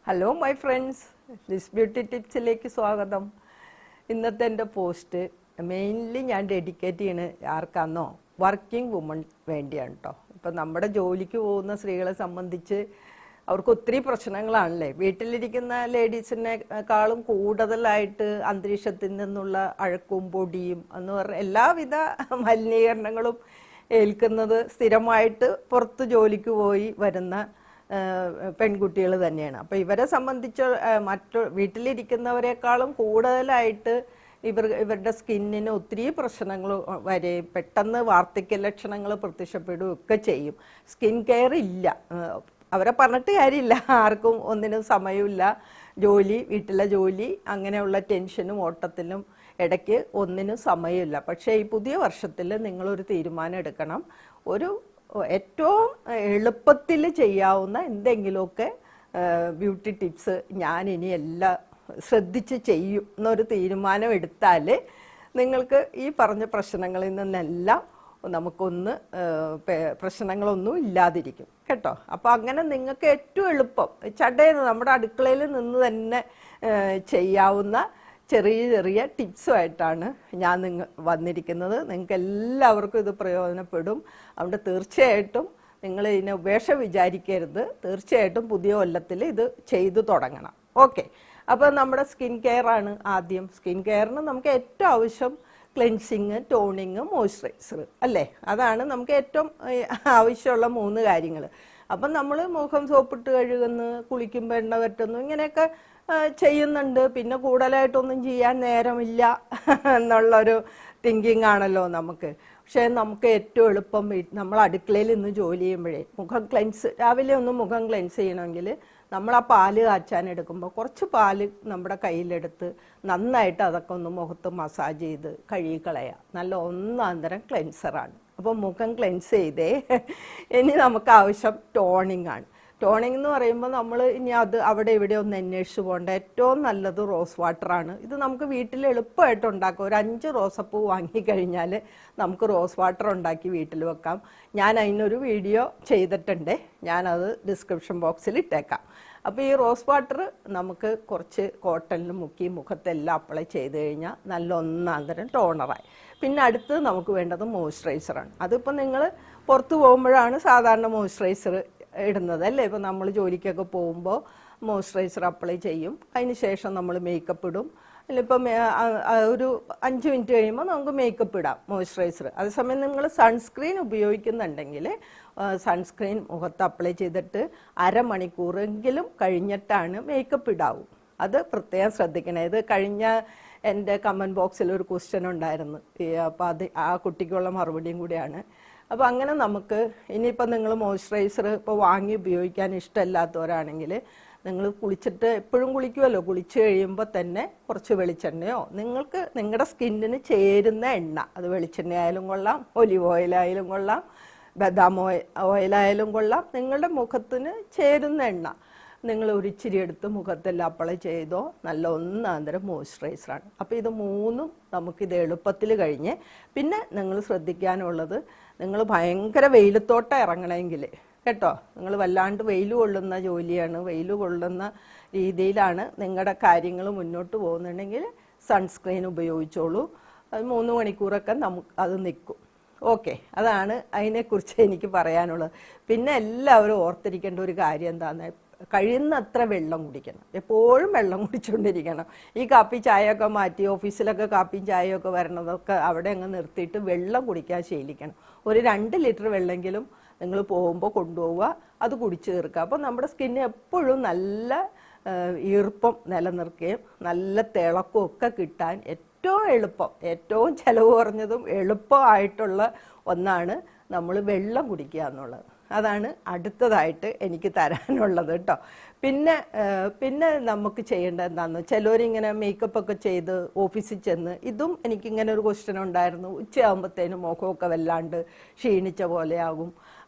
Hello my friends, Liz beauty ടിപ്സിലേക്ക് സ്വാഗതം. ഇന്നത്തെ എൻ്റെ പോസ്റ്റ് മെയിൻലി ഞാൻ ഡെഡിക്കേറ്റ് ചെയ്യണത് ആർക്കാന്നോ, വർക്കിംഗ് വുമൺ വേണ്ടിയാണ് കേട്ടോ. ഇപ്പം നമ്മുടെ ജോലിക്ക് പോകുന്ന സ്ത്രീകളെ സംബന്ധിച്ച് അവർക്ക് ഒത്തിരി പ്രശ്നങ്ങളാണല്ലേ. വീട്ടിലിരിക്കുന്ന ലേഡീസിനെക്കാളും കൂടുതലായിട്ട് അന്തരീക്ഷത്തിൽ നിന്നുള്ള അഴുക്കും പൊടിയും എന്ന് പറഞ്ഞ എല്ലാവിധ മലിനീകരണങ്ങളും ഏൽക്കുന്നത് സ്ഥിരമായിട്ട് പുറത്ത് ജോലിക്ക് പോയി വരുന്ന പെൺകുട്ടികൾ തന്നെയാണ്. അപ്പോൾ ഇവരെ സംബന്ധിച്ച് വീട്ടിലിരിക്കുന്നവരെക്കാളും കൂടുതലായിട്ട് ഇവരുടെ സ്കിന്നിന് ഒത്തിരി പ്രശ്നങ്ങൾ വരെയും പെട്ടെന്ന് വാർദ്ധക്യ ലക്ഷണങ്ങൾ പ്രത്യക്ഷപ്പെടുകയും ഒക്കെ ചെയ്യും. സ്കിൻ കെയർ ഇല്ല, അവരെ പറഞ്ഞിട്ട് കാര്യമില്ല. ആർക്കും ഒന്നിനും സമയമില്ല. ജോലി, വീട്ടിലെ ജോലി, അങ്ങനെയുള്ള ടെൻഷനും ഓട്ടത്തിലും ഇടയ്ക്ക് ഒന്നിനും സമയമില്ല. പക്ഷേ ഈ പുതിയ വർഷത്തിൽ നിങ്ങളൊരു തീരുമാനം എടുക്കണം. ഏറ്റവും എളുപ്പത്തിൽ ചെയ്യാവുന്ന എന്തെങ്കിലുമൊക്കെ ബ്യൂട്ടി ടിപ്സ് ഞാൻ ഇനി എല്ലാം ശ്രദ്ധിച്ച് ചെയ്യും എന്നൊരു തീരുമാനം എടുത്താൽ നിങ്ങൾക്ക് ഈ പറഞ്ഞ പ്രശ്നങ്ങളിൽ നിന്നെല്ലാം നമുക്കൊന്ന് പ്രശ്നങ്ങളൊന്നും ഇല്ലാതിരിക്കും കേട്ടോ. അപ്പോൾ അങ്ങനെ നിങ്ങൾക്ക് ഏറ്റവും എളുപ്പം ചടേന്ന് നമ്മുടെ അടുക്കളയിൽ നിന്ന് തന്നെ ചെയ്യാവുന്ന ചെറിയ ചെറിയ ടിപ്സുമായിട്ടാണ് ഞാൻ വന്നിരിക്കുന്നത്. നിങ്ങൾക്ക് എല്ലാവർക്കും ഇത് പ്രയോജനപ്പെടും. അതുകൊണ്ട് തീർച്ചയായിട്ടും നിങ്ങൾ ഇതിനെ ഉപേക്ഷ വിചാരിക്കരുത്. തീർച്ചയായിട്ടും പുതിയ കൊല്ലത്തിൽ ഇത് ചെയ്തു തുടങ്ങണം. ഓക്കെ, അപ്പോൾ നമ്മുടെ സ്കിൻ കെയർ ആണ് ആദ്യം. സ്കിൻ കെയറിന് നമുക്ക് ഏറ്റവും ആവശ്യം ക്ലെൻസിങ്, ടോണിങ്, മോയ്സ്ചറൈസർ അല്ലേ. അതാണ് നമുക്ക് ഏറ്റവും ആവശ്യമുള്ള 3 കാര്യങ്ങൾ. അപ്പം നമ്മൾ മുഖം സോപ്പിട്ട് കഴുകുന്നു, കുളിക്കുമ്പോൾ എണ്ണ പറ്റുന്നു, ഇങ്ങനെയൊക്കെ ചെയ്യുന്നുണ്ട്. പിന്നെ കൂടുതലായിട്ടൊന്നും ചെയ്യാൻ നേരമില്ല എന്നുള്ളൊരു തിങ്കിങ് ആണല്ലോ നമുക്ക്. പക്ഷേ നമുക്ക് ഏറ്റവും എളുപ്പം നമ്മൾ അടുക്കളയിൽ നിന്ന് ജോലി ചെയ്യുമ്പോഴേ മുഖം രാവിലെ ഒന്ന് മുഖം ക്ലെൻസ് ചെയ്യണമെങ്കിൽ നമ്മൾ ആ പാല് കാച്ചാൻ എടുക്കുമ്പോൾ കുറച്ച് പാല് നമ്മുടെ കയ്യിലെടുത്ത് നന്നായിട്ട് അതൊക്കെ ഒന്ന് മുഖത്ത് മസാജ് ചെയ്ത് കഴുകിക്കളയാം. നല്ല ഒന്നാന്തരം ക്ലെൻസറാണ്. അപ്പോൾ മുഖം ക്ലെൻസ് ചെയ്തേ. ഇനി നമുക്ക് ആവശ്യം ടോണിങ് ആണ്. ടോണിങ് എന്ന് പറയുമ്പോൾ നമ്മൾ ഇനി അവിടെ ഇവിടെ ഒന്ന് അന്വേഷിച്ച് പോകേണ്ട. ഏറ്റവും നല്ലത് റോസ് വാട്ടറാണ്. ഇത് നമുക്ക് വീട്ടിൽ എളുപ്പമായിട്ട് ഉണ്ടാക്കാം. ഒരു 5 റോസപ്പൂ വാങ്ങിക്കഴിഞ്ഞാൽ നമുക്ക് റോസ് വാട്ടർ ഉണ്ടാക്കി വീട്ടിൽ വെക്കാം. ഞാൻ അതിനൊരു വീഡിയോ ചെയ്തിട്ടുണ്ട്, ഞാനത് ഡിസ്ക്രിപ്ഷൻ ബോക്സിൽ ഇട്ടേക്കാം. അപ്പോൾ ഈ റോസ് വാട്ടർ നമുക്ക് കുറച്ച് കോട്ടണിൽ മുക്കി മുഖത്തെല്ലാം അപ്ലൈ ചെയ്ത് കഴിഞ്ഞാൽ നല്ല ഒന്നാന്തരം ടോണറായി. പിന്നെ അടുത്ത് നമുക്ക് വേണ്ടത് മോയ്സ്ചറൈസറാണ്. അതിപ്പോൾ നിങ്ങൾ പുറത്ത് പോകുമ്പോഴാണ് സാധാരണ മോയ്സ്ചറൈസർ ഇടുന്നത് അല്ലേ. ഇപ്പോൾ നമ്മൾ ജോലിക്കൊക്കെ പോകുമ്പോൾ മോയ്സ്ചറൈസർ അപ്ലൈ ചെയ്യും. അതിന് ശേഷം നമ്മൾ മേക്കപ്പ് ഇടും. അതിലിപ്പം ഒരു 5 മിനിറ്റ് കഴിയുമ്പോൾ നമുക്ക് മേക്കപ്പ് ഇടാം, മോയ്സ്ചറൈസർ. അതേസമയം നിങ്ങൾ സൺസ്ക്രീൻ ഉപയോഗിക്കുന്നുണ്ടെങ്കിൽ സൺസ്ക്രീൻ മുഖത്ത് അപ്ലൈ ചെയ്തിട്ട് അരമണിക്കൂറെങ്കിലും കഴിഞ്ഞിട്ടാണ് മേക്കപ്പ് ഇടാവൂ. അത് പ്രത്യേകം ശ്രദ്ധിക്കണേ. ഇത് കഴിഞ്ഞ എൻ്റെ കമൻറ്റ് ബോക്സിൽ ഒരു ക്വസ്റ്റ്യൻ ഉണ്ടായിരുന്നു. അപ്പോൾ ആ കുട്ടിക്കുള്ള മറുപടിയും കൂടിയാണ്. അപ്പോൾ അങ്ങനെ നമുക്ക് ഇനിയിപ്പോൾ നിങ്ങൾ മോയ്സ്ചറൈസർ ഇപ്പോൾ വാങ്ങി ഉപയോഗിക്കാൻ ഇഷ്ടമില്ലാത്തവരാണെങ്കിൽ നിങ്ങൾ കുളിച്ചിട്ട് എപ്പോഴും കുളിക്കുമല്ലോ, കുളിച്ച് കഴിയുമ്പോൾ തന്നെ കുറച്ച് വെളിച്ചെണ്ണയോ നിങ്ങൾക്ക് നിങ്ങളുടെ സ്കിന്നിന് ചേരുന്ന എണ്ണ, അത് വെളിച്ചെണ്ണ ആയാലും കൊള്ളാം, ഒലിവ് ഓയിലായാലും കൊള്ളാം, ബദാം ഓയിലായാലും കൊള്ളാം, നിങ്ങളുടെ മുഖത്തിന് ചേരുന്ന എണ്ണ നിങ്ങൾ ഒരിച്ചിരി എടുത്ത് മുഖത്തെല്ലാം അപ്ലൈ ചെയ്തോ നല്ല ഒന്നാന്തരം മോയ്സ്ചറൈസറാണ്. അപ്പോൾ ഇത് 3ഉം നമുക്കിത് എളുപ്പത്തിൽ കഴിഞ്ഞ്. പിന്നെ നിങ്ങൾ ശ്രദ്ധിക്കാനുള്ളത്, നിങ്ങൾ ഭയങ്കര വെയിലത്തോട്ട് ഇറങ്ങണമെങ്കിൽ കേട്ടോ, നിങ്ങൾ വല്ലാണ്ട് വെയിൽ കൊള്ളുന്ന ജോലിയാണ്, വെയിൽ കൊള്ളുന്ന രീതിയിലാണ് നിങ്ങളുടെ കാര്യങ്ങൾ മുന്നോട്ട് പോകുന്നുണ്ടെങ്കിൽ സൺസ്ക്രീൻ ഉപയോഗിച്ചോളൂ. അത് 3 മണിക്കൂറൊക്കെ അത് നിൽക്കും. ഓക്കെ, അതാണ് അതിനെക്കുറിച്ച് എനിക്ക് പറയാനുള്ളത്. പിന്നെ എല്ലാവരും ഓർത്തിരിക്കേണ്ട ഒരു കാര്യം എന്താണെന്ന്, കഴിയുന്നത്ര വെള്ളം കുടിക്കണം. എപ്പോഴും വെള്ളം കുടിച്ചുകൊണ്ടിരിക്കണം. ഈ കാപ്പി ചായയൊക്കെ മാറ്റി ഓഫീസിലൊക്കെ കാപ്പിയും ചായയൊക്കെ വരണതൊക്കെ അവിടെ അങ്ങ് നിർത്തിയിട്ട് വെള്ളം കുടിക്കാൻ ശീലിക്കണം. ഒരു 2 ലിറ്റർ വെള്ളമെങ്കിലും നിങ്ങൾ പോകുമ്പോൾ കൊണ്ടുപോവുക, അത് കുടിച്ച് തീർക്കുക. അപ്പോൾ നമ്മുടെ സ്കിന്ന് എപ്പോഴും നല്ല ഈർപ്പം നിലനിർത്തുകയും നല്ല തിളക്കവും ഒക്കെ കിട്ടാൻ ഏറ്റവും എളുപ്പം, ഏറ്റവും ചിലവ് കുറഞ്ഞതും എളുപ്പമായിട്ടുള്ള ഒന്നാണ് നമ്മൾ വെള്ളം കുടിക്കുക എന്നുള്ളത്. അതാണ് അടുത്തതായിട്ട് എനിക്ക് തരാനുള്ളത് കേട്ടോ. പിന്നെ നമുക്ക് ചെയ്യേണ്ടത് എന്താണെന്ന്, ചിലവരിങ്ങനെ മേക്കപ്പൊക്കെ ചെയ്ത് ഓഫീസിൽ ചെന്ന്, ഇതും എനിക്കിങ്ങനെ ഒരു ക്വസ്റ്റ്യൻ ഉണ്ടായിരുന്നു. ഉച്ചയാകുമ്പോഴത്തേനും മുഖമൊക്കെ വല്ലാണ്ട് ക്ഷീണിച്ച പോലെയാകും,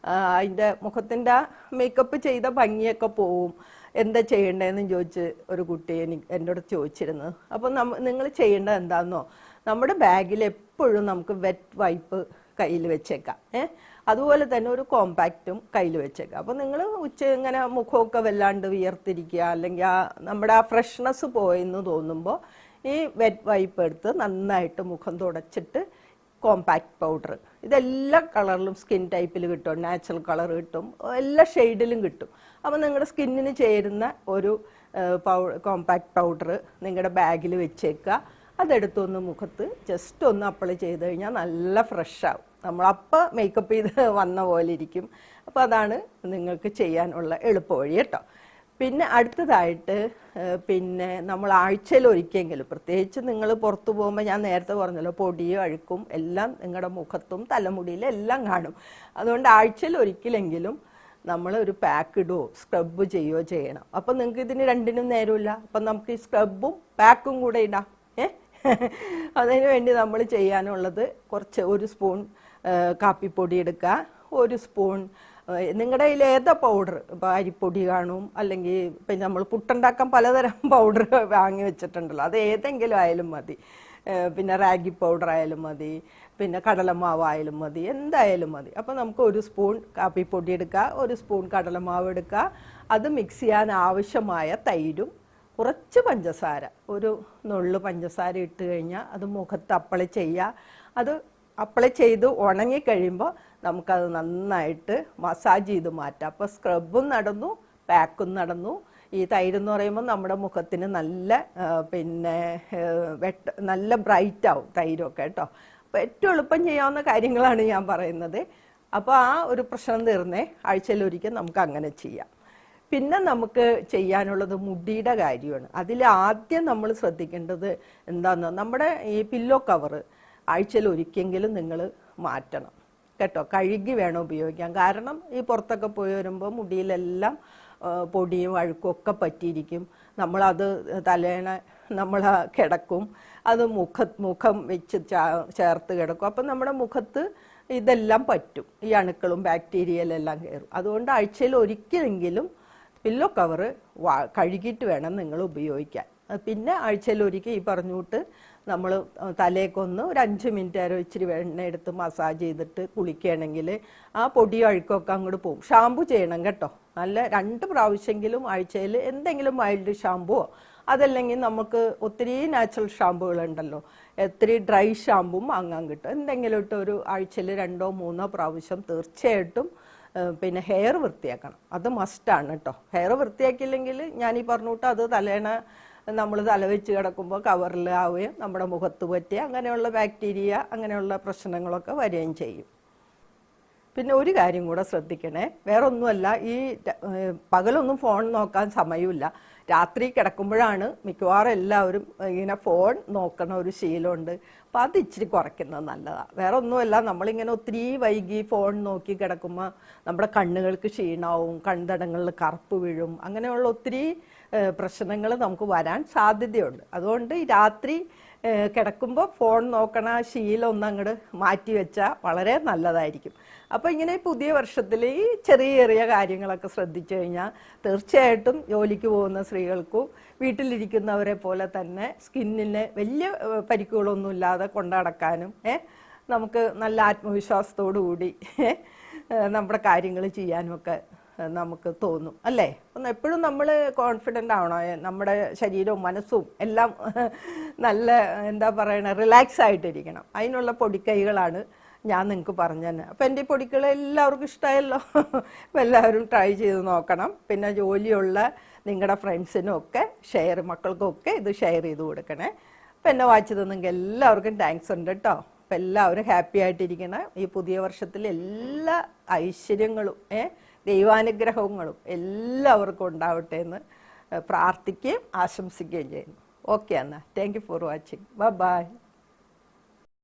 അതിൻ്റെ മുഖത്തിൻ്റെ മേക്കപ്പ് ചെയ്ത ഭംഗിയൊക്കെ പോവും, എന്താ ചെയ്യേണ്ടതെന്ന് ചോദിച്ച് ഒരു കുട്ടി എൻ്റെ അടുത്ത് ചോദിച്ചിരുന്നത്. അപ്പം നിങ്ങൾ ചെയ്യേണ്ടത് എന്താണെന്നോ, നമ്മുടെ ബാഗിൽ എപ്പോഴും നമുക്ക് വെറ്റ് വൈപ്പ് കയ്യിൽ വെച്ചേക്കാം. അതുപോലെ തന്നെ ഒരു കോമ്പാക്റ്റും കയ്യിൽ വെച്ചേക്കാം. അപ്പോൾ നിങ്ങൾ ഇങ്ങനെ മുഖമൊക്കെ വല്ലാണ്ട് വിയർത്തിരിക്കുക, അല്ലെങ്കിൽ നമ്മുടെ ആ ഫ്രഷ്നെസ് പോയെന്ന് തോന്നുമ്പോൾ ഈ വെറ്റ് വൈപ്പ് എടുത്ത് നന്നായിട്ട് മുഖം തുടച്ചിട്ട് കോമ്പാക്റ്റ് പൗഡർ, ഇതെല്ലാ കളറിലും സ്കിൻ ടൈപ്പിൽ കിട്ടും, നാച്ചുറൽ കളർ കിട്ടും, എല്ലാ ഷെയ്ഡിലും കിട്ടും. അപ്പോൾ നിങ്ങളുടെ സ്കിന്നിന് ചേരുന്ന ഒരു കോമ്പാക്റ്റ് പൗഡർ നിങ്ങളുടെ ബാഗിൽ വെച്ചേക്കുക. അതെടുത്തൊന്ന് മുഖത്ത് ജസ്റ്റ് ഒന്ന് അപ്ലൈ ചെയ്ത് കഴിഞ്ഞാൽ നല്ല ഫ്രഷ് ആവും. നമ്മളപ്പോൾ മേക്കപ്പ് ചെയ്ത് വന്ന പോലെ ഇരിക്കും. അപ്പോൾ അതാണ് നിങ്ങൾക്ക് ചെയ്യാനുള്ള എളുപ്പവഴി കേട്ടോ. പിന്നെ അടുത്തതായിട്ട് പിന്നെ നമ്മൾ ആഴ്ചയിൽ ഒരിക്കലെങ്കിലും, പ്രത്യേകിച്ച് നിങ്ങൾ പുറത്തു പോകുമ്പോൾ ഞാൻ നേരത്തെ പറഞ്ഞല്ലോ പൊടിയും അഴുക്കും എല്ലാം നിങ്ങളുടെ മുഖത്തും തലമുടിയിലും എല്ലാം കാണും. അതുകൊണ്ട് ആഴ്ചയിൽ ഒരിക്കലെങ്കിലും നമ്മൾ ഒരു പാക്ക് ഇടുകയോ സ്ക്രബ് ചെയ്യുകയോ ചെയ്യണം. അപ്പം നിങ്ങൾക്ക് ഇതിന് രണ്ടിനും നേരമില്ല, അപ്പം നമുക്ക് ഈ സ്ക്രബും പാക്കും കൂടെ ഇടാം. അതിനു വേണ്ടി നമ്മൾ ചെയ്യാനുള്ളത് ഒരു സ്പൂൺ കാപ്പിപ്പൊടി എടുക്കുക, ഒരു സ്പൂൺ നിങ്ങളുടെ കയ്യിൽ ഏതാ പൗഡർ, ഇപ്പോൾ അരിപ്പൊടി കാണും, അല്ലെങ്കിൽ ഇപ്പം നമ്മൾ പുട്ടുണ്ടാക്കാൻ പലതരം പൗഡർ വാങ്ങി വെച്ചിട്ടുണ്ടല്ലോ, അത് ഏതെങ്കിലും ആയാലും മതി. പിന്നെ റാഗി പൗഡർ ആയാലും മതി, പിന്നെ കടലമാവായാലും മതി, എന്തായാലും മതി. അപ്പോൾ നമുക്ക് ഒരു സ്പൂൺ കാപ്പിപ്പൊടി എടുക്കുക, ഒരു സ്പൂൺ കടലമാവ് എടുക്കുക, അത് മിക്സ് ചെയ്യാൻ ആവശ്യമായ തൈരും കുറച്ച് പഞ്ചസാര, ഒരു നുള്ളു പഞ്ചസാര ഇട്ട് കഴിഞ്ഞാൽ അത് മുഖത്ത് അപ്ലൈ ചെയ്യുക. അത് അപ്ലൈ ചെയ്ത് ഉണങ്ങിക്കഴിയുമ്പോൾ നമുക്കത് നന്നായിട്ട് മസാജ് ചെയ്ത് മാറ്റാം. അപ്പോൾ സ്ക്രബും നടന്നു, പാക്കും നടന്നു. ഈ തൈരെന്ന് പറയുമ്പോൾ നമ്മുടെ മുഖത്തിന് നല്ല പിന്നെ നല്ല ബ്രൈറ്റ് ആവും തൈരൊക്കെ കേട്ടോ. അപ്പോൾ ഏറ്റവും എളുപ്പം ചെയ്യാവുന്ന കാര്യങ്ങളാണ് ഞാൻ പറയുന്നത്. അപ്പോൾ ആ ഒരു പ്രശ്നം തീർന്നേ, ആഴ്ചയിൽ ഒരിക്കൽ നമുക്ക് അങ്ങനെ ചെയ്യാം. പിന്നെ നമുക്ക് ചെയ്യാനുള്ളത് മുടിയുടെ കാര്യമാണ്. അതിൽ ആദ്യം നമ്മൾ ശ്രദ്ധിക്കേണ്ടത് എന്താണെന്ന്, നമ്മുടെ ഈ പില്ലോ കവറ് ആഴ്ചയിൽ ഒരിക്കലെങ്കിലും നിങ്ങൾ മാറ്റണം കേട്ടോ. കഴുകി വേണം ഉപയോഗിക്കാൻ. കാരണം ഈ പുറത്തൊക്കെ പോയി വരുമ്പോൾ മുടിയിലെല്ലാം പൊടിയും അഴുക്കും ഒക്കെ പറ്റിയിരിക്കും. നമ്മളത് നമ്മൾ കിടക്കും, അത് മുഖം വെച്ച് ചേർത്ത് കിടക്കും. അപ്പം നമ്മുടെ മുഖത്ത് ഇതെല്ലാം പറ്റും, ഈ അണുക്കളും ബാക്ടീരിയയിലെല്ലാം കയറും. അതുകൊണ്ട് ആഴ്ചയിൽ ഒരിക്കലെങ്കിലും പില്ലോ കവറ് കഴുകിയിട്ട് വേണം നിങ്ങൾ ഉപയോഗിക്കാൻ. പിന്നെ ആഴ്ചയിൽ ഒരിക്കൽ ഈ പറഞ്ഞുവിട്ട് നമ്മൾ തലേക്കൊന്ന് ഒരു 5 മിനിറ്റ് നേരം ഇച്ചിരി എണ്ണ എടുത്ത് മസാജ് ചെയ്തിട്ട് കുളിക്കുകയാണെങ്കിൽ ആ പൊടിയും അഴുക്കൊക്കെ അങ്ങോട്ട് പോകും. ഷാമ്പു ചെയ്യണം കേട്ടോ, നല്ല 2 പ്രാവശ്യമെങ്കിലും ആഴ്ചയിൽ എന്തെങ്കിലും മൈൽഡ് ഷാമ്പുവോ, അതല്ലെങ്കിൽ നമുക്ക് ഒത്തിരി നാച്ചുറൽ ഷാമ്പുകളുണ്ടല്ലോ, ഒത്തിരി ഡ്രൈ ഷാമ്പും വാങ്ങാൻ കിട്ടും. എന്തെങ്കിലും ഇട്ട് ഒരു ആഴ്ചയിൽ 2 or 3 പ്രാവശ്യം തീർച്ചയായിട്ടും പിന്നെ ഹെയർ വൃത്തിയാക്കണം. അത് മസ്റ്റാണ് കേട്ടോ. ഹെയർ വൃത്തിയാക്കിയില്ലെങ്കിൽ ഞാനീ പറഞ്ഞിട്ട് അത് നമ്മൾ തലവെച്ച് കിടക്കുമ്പോൾ കവറിൽ ആവുകയും നമ്മുടെ മുഖത്ത് പറ്റിയ അങ്ങനെയുള്ള ബാക്ടീരിയ അങ്ങനെയുള്ള പ്രശ്നങ്ങളൊക്കെ വരികയും ചെയ്യും. പിന്നെ ഒരു കാര്യം കൂടെ ശ്രദ്ധിക്കണേ, വേറെ ഒന്നുമല്ല, ഈ പകലൊന്നും ഫോൺ നോക്കാൻ സമയമില്ല. രാത്രി കിടക്കുമ്പോഴാണ് മിക്കവാറും എല്ലാവരും ഇങ്ങനെ ഫോൺ നോക്കണ ഒരു ശീലമുണ്ട്. അപ്പോൾ അത് ഇച്ചിരി കുറയ്ക്കുന്നത് നല്ലതാണ്. വേറെ ഒന്നുമല്ല, നമ്മളിങ്ങനെ ഒത്തിരി വൈകി ഫോൺ നോക്കി കിടക്കുമ്പോൾ നമ്മുടെ കണ്ണുകൾക്ക് ക്ഷീണമാവും, കൺതടങ്ങളിൽ കറുപ്പ് വീഴും, അങ്ങനെയുള്ള ഒത്തിരി പ്രശ്നങ്ങൾ നമുക്ക് വരാൻ സാധ്യതയുണ്ട്. അതുകൊണ്ട് ഈ രാത്രി കിടക്കുമ്പോൾ ഫോൺ നോക്കണ ശീലം ഒന്ന് അങ്ങോട്ട് മാറ്റി വെച്ചാൽ വളരെ നല്ലതായിരിക്കും. അപ്പോൾ ഇങ്ങനെ പുതിയ വർഷത്തിൽ ഈ ചെറിയ കാര്യങ്ങളൊക്കെ ശ്രദ്ധിച്ചു കഴിഞ്ഞാൽ തീർച്ചയായിട്ടും ജോലിക്ക് പോകുന്ന സ്ത്രീകൾക്കും വീട്ടിലിരിക്കുന്നവരെ പോലെ തന്നെ സ്കിന്നിന് വലിയ പരിക്കുകളൊന്നും ഇല്ലാതെ കൊണ്ടുനടക്കാനും നമുക്ക് നല്ല ആത്മവിശ്വാസത്തോടു കൂടി നമ്മുടെ കാര്യങ്ങൾ ചെയ്യാനുമൊക്കെ നമുക്ക് തോന്നും അല്ലേ. അപ്പം എപ്പോഴും നമ്മൾ കോൺഫിഡൻ്റ് ആവണോ, നമ്മുടെ ശരീരവും മനസ്സും എല്ലാം നല്ല എന്താ പറയണ റിലാക്സ് ആയിട്ടിരിക്കണം. അതിനുള്ള പൊടിക്കൈകളാണ് ഞാൻ നിങ്ങൾക്ക് പറഞ്ഞു തന്നെ. അപ്പം എൻ്റെ ഈ പൊടിക്കൈകൾ എല്ലാവർക്കും ഇഷ്ടമായല്ലോ. അപ്പം എല്ലാവരും ട്രൈ ചെയ്ത് നോക്കണം. പിന്നെ ജോലിയുള്ള നിങ്ങളുടെ ഫ്രണ്ട്സിനും ഒക്കെ മക്കൾക്കും ഒക്കെ ഇത് ഷെയർ ചെയ്ത് കൊടുക്കണേ. അപ്പം എന്നെ വായിച്ചു തന്നെങ്കിൽ എല്ലാവർക്കും താങ്ക്സ് ഉണ്ട് കേട്ടോ. അപ്പം എല്ലാവരും ഹാപ്പി ആയിട്ടിരിക്കണം. ഈ പുതിയ വർഷത്തിൽ എല്ലാ ഐശ്വര്യങ്ങളും ദൈവാനുഗ്രഹങ്ങളും എല്ലാവർക്കും ഉണ്ടാവട്ടെ എന്ന് പ്രാർത്ഥിക്കുകയും ആശംസിക്കുകയും ചെയ്യുന്നു. ഓക്കെ എന്നാൽ thank you for watching. By.